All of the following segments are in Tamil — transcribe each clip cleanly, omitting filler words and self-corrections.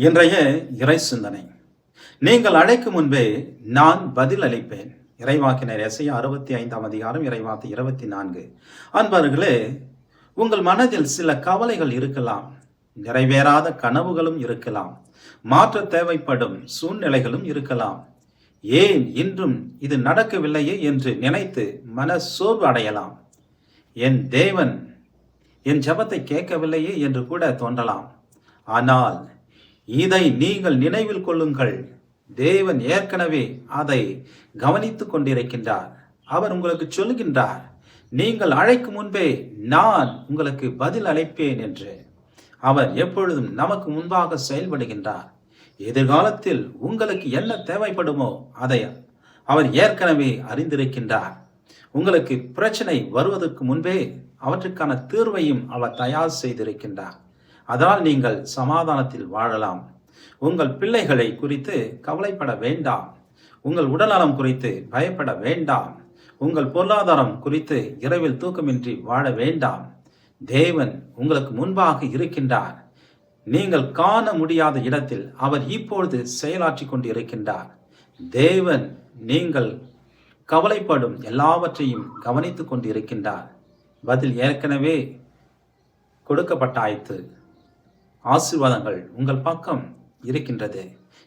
இன்றைய இறை சிந்தனை. நீங்கள் அழைக்கும் முன்பே நான் பதில் அளிப்பேன். இறைவாக்கினர் எசையா 65ஆம் அதிகாரம் இறைவார்த்தை 24. அன்பர்களே, உங்கள் மனதில் சில கவலைகள் இருக்கலாம், நிறைவேறாத கனவுகளும் இருக்கலாம், மாற்ற தேவைப்படும் சூழ்நிலைகளும் இருக்கலாம். ஏன் இன்றும் இது நடக்கவில்லையே என்று நினைத்து மன சோர்வு அடையலாம். என் தேவன் என் ஜெபத்தை கேட்கவில்லையே என்று கூட தோன்றலாம். ஆனால் இதை நீங்கள் நினைவில் கொள்ளுங்கள், தேவன் ஏற்கனவே அதை கவனித்துக் கொண்டிருக்கின்றார். அவர் உங்களுக்கு சொல்லுகின்றார், நீங்கள் அழைக்கும் முன்பே நான் உங்களுக்கு பதில் அளிப்பேன் என்று. அவர் எப்பொழுதும் நமக்கு முன்பாக செயல்படுகின்றார். எதிர்காலத்தில் உங்களுக்கு என்ன தேவைப்படுமோ அதை அவர் ஏற்கனவே அறிந்திருக்கின்றார். உங்களுக்கு பிரச்சனை வருவதற்கு முன்பே அவற்றுக்கான தீர்வையும் அவர் தயார் செய்திருக்கின்றார். அதனால் நீங்கள் சமாதானத்தில் வாழலாம். உங்கள் பிள்ளைகளை குறித்து கவலைப்பட வேண்டாம். உங்கள் உடல்நலம் குறித்து பயப்பட வேண்டாம். உங்கள் பொருளாதாரம் குறித்து இரவில் தூக்கமின்றி வாழ வேண்டாம். தேவன் உங்களுக்கு முன்பாக இருக்கின்றார். நீங்கள் காண முடியாத இடத்தில் அவர் இப்பொழுது செயலாற்றி கொண்டு இருக்கின்றார். தேவன் நீங்கள் கவலைப்படும் எல்லாவற்றையும் கவனித்துக் கொண்டு இருக்கின்றார். பதில் ஏற்கனவே கொடுக்கப்பட்டாய்த்து. ஆசீர்வாதங்கள் உங்கள் பக்கம் இருக்கின்றது.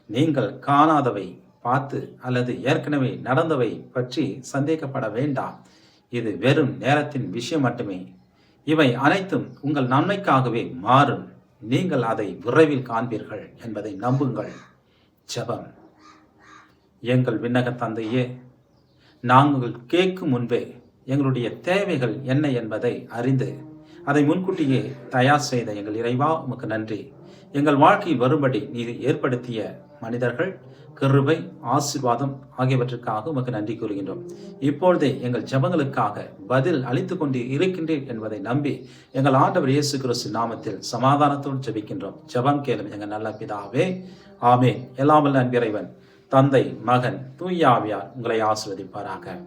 நீங்கள் காணாதவை பார்த்து அல்லது ஏற்கனவே நடந்தவை பற்றி சந்தேகப்பட வேண்டாம். இது வெறும் நேரத்தின் விஷயம் மட்டுமே. இவை அனைத்தும் உங்கள் நன்மைக்காகவே மாறும். நீங்கள் அதை விரைவில் காண்பீர்கள் என்பதை நம்புங்கள். ஜெபம். எங்கள் விண்ணக தந்தையே, நாங்கள் கேட்கும் முன்பே எங்களுடைய தேவைகள் என்ன என்பதை அறிந்து அதை முன்கூட்டியே தயார் செய்த எங்கள் இறைவா, உமக்கு நன்றி. எங்கள் வாழ்க்கையில் வரும்படி நீ ஏற்படுத்திய மனிதர்கள், கிருபை, ஆசீர்வாதம் ஆகியவற்றுக்காக உமக்கு நன்றி கூறுகின்றோம். இப்பொழுதே எங்கள் ஜெபங்களுக்காக பதில் அளித்து கொண்டு இருக்கின்றேன் என்பதை நம்பி எங்கள் ஆண்டவர் இயேசு கிறிஸ்து நாமத்தில் சமாதானத்தோடு ஜெபிக்கின்றோம். ஜெபம் கேளும் எங்கள் நல்ல பிதாவே, ஆமென். எல்லாம் வல்ல அன்பிறைவன், தந்தை, மகன், தூய ஆவியார் உங்களை ஆசீர்வதிப்பாராக.